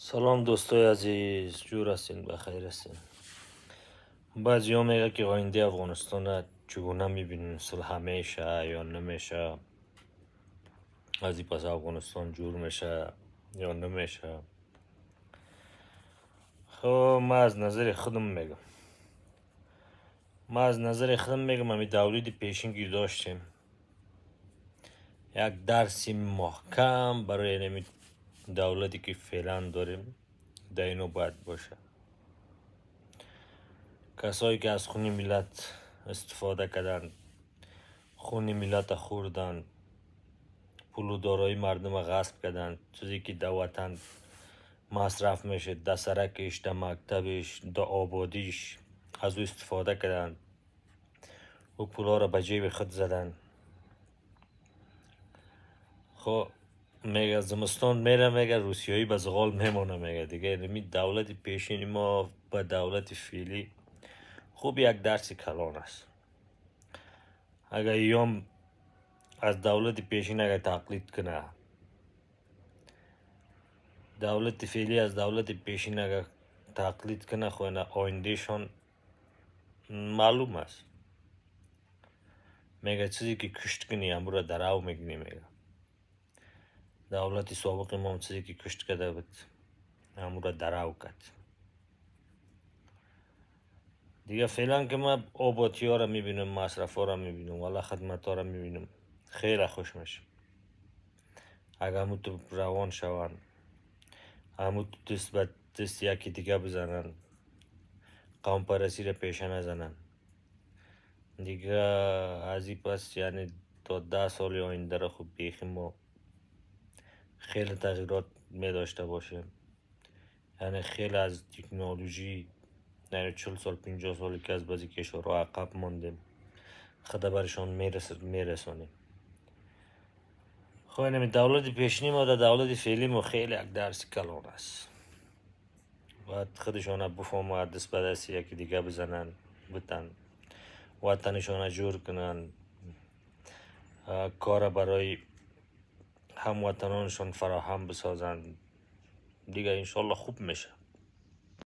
سلام دوستای عزیز، جور هستین؟ بخیر هستین؟ بعضی ها میگه که آینده افغانستان چگونه میبینین، صلح میشه یا نمیشه، از این پس افغانستان جور میشه یا نمیشه. خب من از نظر خودم میگم همی دولت پیشین که داشتیم یک درسی محکم برای نمی دولتی که فعلا داریم در اینو باید باشه. کسایی که از خون ملت استفاده کردن، خون ملت خوردن، پول و دارایی مردم غصب کردن، چیزی که در وطن مصرف میشه، در سرکش، در مکتبش، در آبادیش از او استفاده کردن و پولا را به جیب خود زدن. خب میگه زمستان میره، میگه روسیایی به زغال میمونه. میگه دیگه نمی دولت پیشین ما به دولت فعلی خوب یک درس کلان است. اگر ایام از دولت پیشین اگر تقلید کنه، دولت فعلی از دولت پیشین اگر تقلید کنه، خو آیندهشان معلوم است. میگه چیزی که کشت کنی امرو در او میگنی. میگه دولت سابق ما چیزی که کشت کرده بود امرو در او کرد. دیگه فعلا که ما آبادی ها را میبینم، مصرف ها را میبینم، والا خدمت ها را میبینم، خیلی خوش میشه. اگر همون تو روان شوند، همون تو دست به دست یکی دیگه بزنن، قوم پرستی را پیشه نزنن، دیگه از این پس یعنی تا 10 سال آینده را خوب بیخی ما خیلی تغییرات می داشته باشیم. یعنی خیلی از تکنولوژی، یعنی 40 سال 50 سالی که از بعضی کشورها عقب ماندیم، خدا برشان میرسانیم. خب اینمی دولت پیشنی ما در دولت فعلی ما خیلی یک درس کلان است. باید خودشان بفهمن، دست به دست یکی دیگه بزنن، بتن وطنشان جور کنن، کار برای هموطنانشان فراهم بسازند. دیگه انشالله خوب میشه.